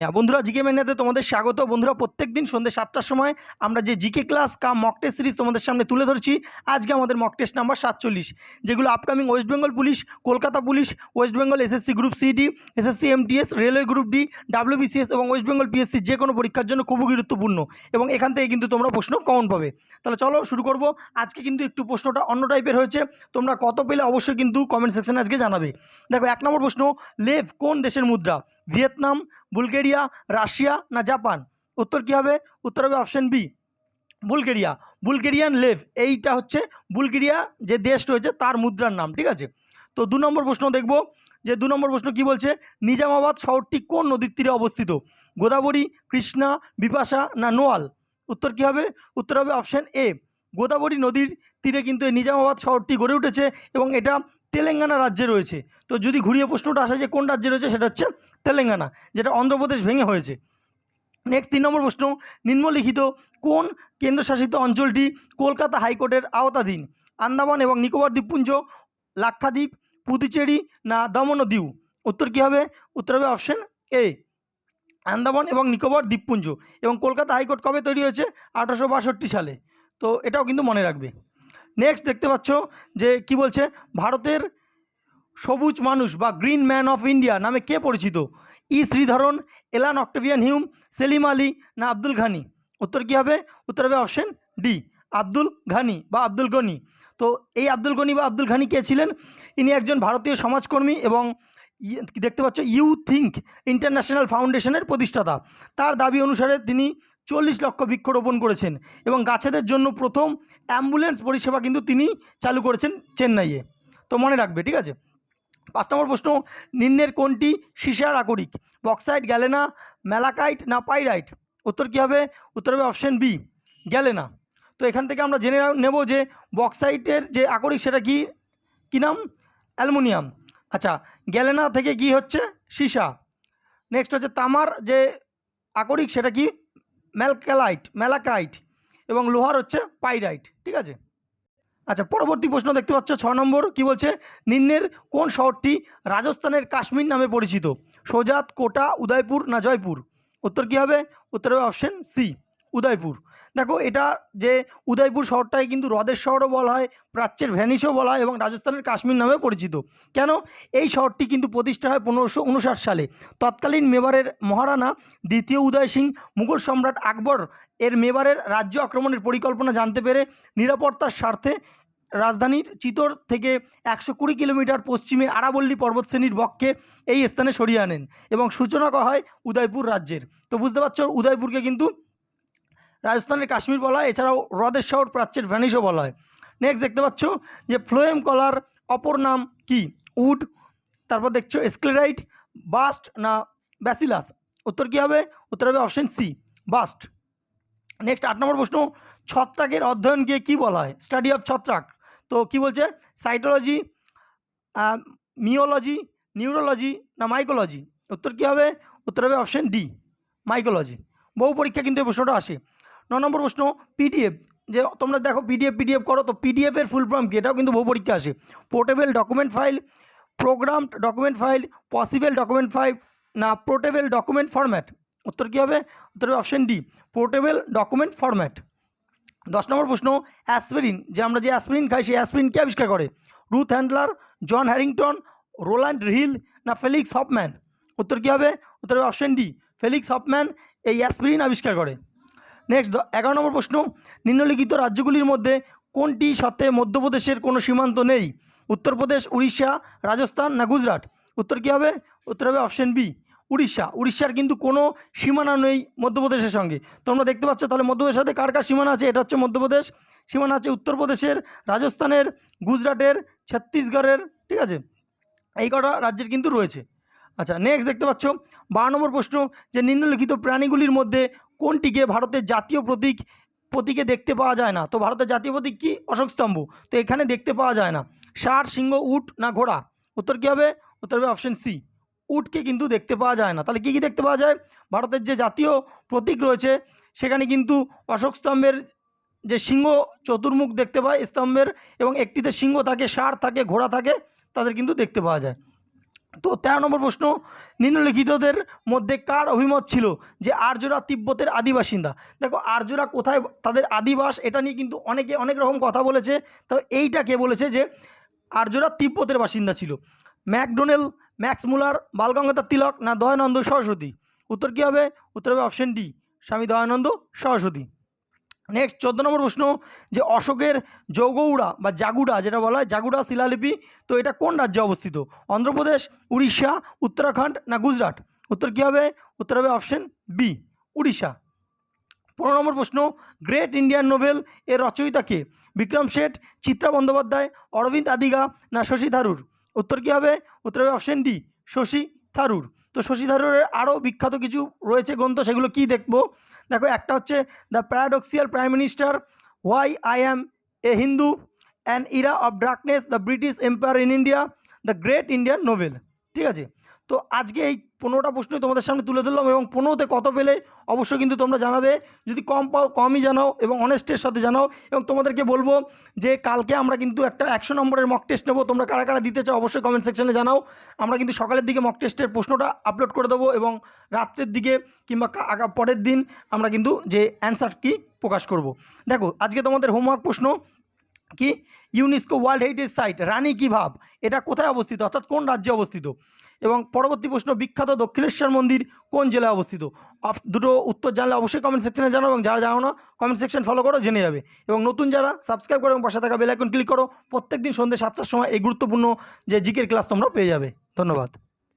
হ্যাঁ বন্ধুরা, জিকে ম্যানিয়াতে তোমাদের স্বাগত। বন্ধুরা, প্রত্যেক দিন সন্ধ্যে 7টার সময় আমরা যে জিকে ক্লাস কাম মক টেস্ট সিরিজ তোমাদের সামনে তুলে ধরছি। আজকে আমাদের মক টেস্ট নাম্বার 47, যেগুলো upcoming West Bengal police, Kolkata police, West Bengal SSC group CD, SSC MTS, railway group D, WBCS এবং ওয়েস্ট বেঙ্গল পিএসসি যে কোনো পরীক্ষার জন্য খুবই গুরুত্বপূর্ণ এবং এখান থেকে কিন্তু তোমরা প্রশ্ন কমন পাবে। তাহলে চলো শুরু করব। আজকে কিন্তু একটু প্রশ্নটা অন্য টাইপের হয়েছে, তোমরা কত পেলে অবশ্যই কিন্তু কমেন্ট সেকশনে আজকে জানাবে। দেখো, 1 নম্বর প্রশ্ন, লেভ কোন দেশের মুদ্রা? ভিয়েতনাম, বুলগেরিয়া, রাশিয়া না জাপান? উত্তর কী হবে? উত্তর হবে option B, Bulgaria. Bulgarian lev, এইটা হচ্ছে বুলগেরিয়া যে দেশ রয়েছে তার মুদ্রার নাম, ঠিক আছে। তো 2 নম্বর প্রশ্ন দেখব, যে 2 নম্বর প্রশ্ন কি বলছে, নিজামাবাদ শহরটি কোন নদীর তীরে অবস্থিত? গোদাবরী, কৃষ্ণা, বিপাশা না নোয়াল? উত্তর কী হবে? উত্তর হবে অপশন এ, গোদাবরী নদীর তীরে কিন্তু এই নিজামাবাদ শহরটি গড়ে উঠেছে এবং এটা তেলেঙ্গানা রাজ্যে রয়েছে। তো যদি ঘুরিয়ে প্রশ্নটা আসে যে কোন রাজ্যে রয়েছে, সেটা হচ্ছে তেলেঙ্গানা, যেটা অন্ধ্রপ্রদেশ ভেঙে হয়েছে। নেক্সট 3 নম্বর প্রশ্ন, নিম্নলিখিত কোন কেন্দ্রশাসিত অঞ্চলটি কলকাতা হাইকোর্টের আওতাধীন? আন্দামান এবং নিকোবর দ্বীপপুঞ্জ, লাক্ষাদ্বীপ, পুদুচেরি না দমন ও দিউ? উত্তর কী হবে? উত্তর হবে অপশন এ, আন্দামান এবং নিকোবর দ্বীপপুঞ্জ। এবং কলকাতা হাইকোর্ট কবে তৈরি হয়েছে? 1862 সালে। তো এটাও কিন্তু মনে রাখবে। নেক্সট দেখতে পাচ্ছ যে কি বলছে, ভারতের সবুজ মানুষ বা গ্রিন ম্যান অফ ইন্ডিয়া নামে কে পরিচিত? ই শ্রীধরন, এলান অক্টেভিয়ান হিউম, সেলিম আলী না আব্দুল ঘানি? উত্তর কী হবে? উত্তর হবে অপশন ডি, আব্দুল ঘানি বা আব্দুল গনি। তো এই আব্দুল গনি বা আব্দুল ঘানি কে ছিলেন? ইনি একজন ভারতীয় সমাজকর্মী এবং দেখতে পাচ্ছ ইউ থিঙ্ক ইন্টারন্যাশনাল ফাউন্ডেশনের প্রতিষ্ঠাতা। তার দাবি অনুসারে তিনি 40 লক্ষ বৃক্ষরোপণ করেছেন এবং গাছেদের জন্য প্রথম অ্যাম্বুলেন্স পরিষেবা কিন্তু তিনি চালু করেছেন চেন্নাইয়ে। তো মনে রাখবে, ঠিক আছে। 5 নম্বর প্রশ্ন, নিম্নের কোনটি সীসার আকরিক? বক্সাইট, গ্যালেনা, ম্যালাকাইট না পাইরাইট? উত্তর কী হবে? উত্তর হবে অপশন বি, গ্যালেনা। তো এখান থেকে আমরা জেনে নেব যে বক্সাইটের যে আকরিক সেটা কি নাম? অ্যালুমিনিয়াম। আচ্ছা, গ্যালেনা থেকে কি হচ্ছে? সীসা। নেক্সট হচ্ছে তামার যে আকরিক সেটা কি? ম্যালাকাইট। এবং লোহার হচ্ছে পাইরাইট, ঠিক আছে। আচ্ছা, পরবর্তী প্রশ্ন দেখতে পাচ্ছ 6 নম্বর, কি বলছে, নিম্নের কোন শহরটি রাজস্থানের কাশ্মীর নামে পরিচিত? সোজাত, কোটা, উদয়পুর না জয়পুর? উত্তর কী হবে? উত্তর হবে অপশন সি, উদয়পুর। দেখো, এটা যে উদয়পুর শহরটাকে কিন্তু হ্রদের শহরও বলা হয়, প্রাচ্যের ভ্যানিসও বলা হয় এবং রাজস্থানের কাশ্মীর নামে পরিচিত। কেন? এই শহরটি কিন্তু প্রতিষ্ঠা হয় 1559 সালে। তৎকালীন মেবারের মহারানা দ্বিতীয় উদয় সিং মুঘল সম্রাট আকবর এর মেবারের রাজ্য আক্রমণের পরিকল্পনা জানতে পেরে নিরাপত্তার স্বার্থে রাজধানীর চিতোর থেকে 120 কিলোমিটার পশ্চিমে আরাবল্লী পর্বতশ্রেণীর বক্ষে এই স্থানে সরিয়ে আনেন এবং সূচনা করা হয় উদয়পুর রাজ্যের। তো বুঝতে পারছো, উদয়পুরকে কিন্তু রাজস্থানের কাশ্মীর বলা হয়, এছাড়াও হ্রদের শহর, প্রাচ্যের ভ্যানিসও বলা হয়। নেক্সট দেখতে পাচ্ছ যে ফ্লোয়েম কলার অপর নাম কি? উড, তারপর দেখছো স্ক্লেরাইট, বাস্ট না ব্যাসিলাস? উত্তর কী হবে? উত্তর হবে অপশন সি, বাস্ট। নেক্সট 8 নম্বর প্রশ্ন, ছত্রাকের অধ্যয়নকে কি বলা হয়? স্টাডি অফ ছত্রাক। তো কি বলছে, সাইটোলজি, মিওলজি, নিউরোলজি না মাইকোলজি? উত্তর কী হবে? উত্তর হবে অপশন ডি, মাইকোলজি। বহু পরীক্ষা কিন্তু এই প্রশ্নটা আসে। 9 নম্বর প্রশ্ন, পিডিএফ, যে তোমরা দেখো পিডিএফ করো, তো পিডিএফের ফুল ফর্ম কি? এটাও কিন্তু বহু পরীক্ষা আসে। Portable document file, programmed document file, possible document file না পোর্টেবল ডকুমেন্ট ফরম্যাট? উত্তর কী হবে? উত্তর হবে option D, portable document format. 10 নম্বর প্রশ্ন, অ্যাসপিরিন, যে আমরা যে অ্যাসপিরিন খাই সেই অ্যাসপিরিন কে আবিষ্কার করে? রুথ হ্যান্ডলার, জন হ্যারিংটন, রোল্যান্ড হিল না ফেলিক্স হফম্যান? উত্তর কী হবে? উত্তর হবে অপশন ডি, ফেলিক্স হফম্যান এই অ্যাসপিরিন আবিষ্কার করে। নেক্সট 11 নম্বর প্রশ্ন, নিম্নলিখিত রাজ্যগুলির মধ্যে কোনটি সাথে মধ্যপ্রদেশের কোনো সীমান্ত নেই? উত্তরপ্রদেশ, উড়িষ্যা, রাজস্থান না গুজরাট? উত্তর কী হবে? উত্তর হবে অপশন বি, উড়িষ্যা। উড়িষ্যার কিন্তু কোনো সীমানা নেই মধ্যপ্রদেশের সঙ্গে। তোমরা দেখতে পাচ্ছ, তাহলে মধ্যপ্রদেশের সাথে কার কার সীমানা আছে? এটা হচ্ছে মধ্যপ্রদেশ, সীমানা আছে উত্তরপ্রদেশের, রাজস্থানের, গুজরাটের, ছত্তিশগড়ের, ঠিক আছে। এই কটা রাজ্যের কিন্তু রয়েছে। আচ্ছা, নেক্সট দেখতে পাচ্ছ 12 নম্বর প্রশ্ন, যে নিম্নলিখিত প্রাণীগুলির মধ্যে কোনটিকে ভারতের জাতীয় প্রতীকে দেখতে পাওয়া যায় না? তো ভারতের জাতীয় প্রতীক কি? অশোক স্তম্ভ। তো এখানে দেখতে পাওয়া যায় না। ষাঁড়, সিংহ, উট না ঘোড়া? উত্তর কী হবে? উত্তর হবে অপশন সি, উটকে কিন্তু দেখতে পাওয়া যায় না। তাহলে কী কী দেখতে পাওয়া যায়? ভারতের যে জাতীয় প্রতীক রয়েছে সেখানে কিন্তু অশোক স্তম্ভের যে সিংহ চতুর্মুখ দেখতে পায় স্তম্ভের, এবং একটিতে সিংহ থাকে, ষাঁড় থাকে, ঘোড়া থাকে, তাদের কিন্তু দেখতে পাওয়া যায়। তো 13 নম্বর প্রশ্ন, নিম্নলিখিতদের মধ্যে কার অভিমত ছিল যে আর্যরা তিব্বতের আদিবাসিন্দা? দেখো আর্যরা কোথায় তাদের আদিবাস এটা নিয়ে কিন্তু অনেকে অনেক রকম কথা বলেছে। তো এইটা কে বলেছে যে আর্যরা তিব্বতের বাসিন্দা ছিল? ম্যাকডোনেল, ম্যাক্স মুলার, বালগঙ্গাধর তিলক না দয়ানন্দ সরস্বতী? উত্তর কী হবে? উত্তর হবে অপশন ডি, স্বামী দয়ানন্দ সরস্বতী। নেক্সট 14 নম্বর প্রশ্ন, যে অশোকের জৌগৌড়া বা জাগুড়া যেটা বলা হয় জাগুড়া শিলালিপি, তো এটা কোন রাজ্যে অবস্থিত? অন্ধ্রপ্রদেশ, উড়িষ্যা, উত্তরাখণ্ড না গুজরাট? উত্তর কী হবে? উত্তর হবে অপশন বি, উড়িষ্যা। 15 নম্বর প্রশ্ন, গ্রেট ইন্ডিয়ান নোভেল এর রচয়িতা কে? বিক্রম শেঠ, চিত্রা বন্দ্যোপাধ্যায়, অরবিন্দ আদিগা না শশী থারুর? উত্তর কী হবে? উত্তর হবে অপশন ডি, শশী থারুর। তো শশী থারুরের আরও বিখ্যাত কিছু রয়েছে গ্রন্থ, সেগুলো কি দেখবো। দেখো একটা হচ্ছে the paradoxical prime minister, why I am a Hindu, an era of darkness, the British empire in India, the great Indian novel. ঠিক আছে, তো আজকে এই 15টা প্রশ্নই তোমাদের সামনে তুলে ধরলাম, এবং 15তে কত পেলে অবশ্যই কিন্তু তোমরা জানাবে। যদি কম পাও কমই জানাও এবং অনেস্টের সাথে জানাও। এবং তোমাদেরকে বলবো যে কালকে আমরা কিন্তু একটা 100 নম্বরের মক টেস্ট নেবো, তোমরা কারা কারা দিতে চাও অবশ্যই কমেন্ট সেকশনে জানাও। আমরা কিন্তু সকালের দিকে মক টেস্টের প্রশ্নটা আপলোড করে দেবো, এবং রাত্রের দিকে কিংবা পরের দিন আমরা কিন্তু যে অ্যান্সার কি প্রকাশ করব। দেখো আজকে তোমাদের হোমওয়ার্ক প্রশ্ন কি, ইউনেস্কো ওয়ার্ল্ড হেরিটেজ সাইট রানী কি ভাব এটা কোথায় অবস্থিত, অর্থাৎ কোন রাজ্যে অবস্থিত? এবং পরবর্তী প্রশ্ন, বিখ্যাত দক্ষিণেশ্বর মন্দির কোন জেলায় অবস্থিত? দুটো উত্তর জানলে অবশ্যই কমেন্ট সেকশনে জানাও, এবং যারা জানো না কমেন্ট সেকশন ফলো করো, জেনে যাবে। এবং নতুন যারা সাবস্ক্রাইব করো এবং পাশে থাকা বেল আইকন ক্লিক করো, প্রত্যেকদিন সন্ধ্যে 7টার সময় এই গুরুত্বপূর্ণ যে জিকের ক্লাস তোমরা পেয়ে যাবে। ধন্যবাদ।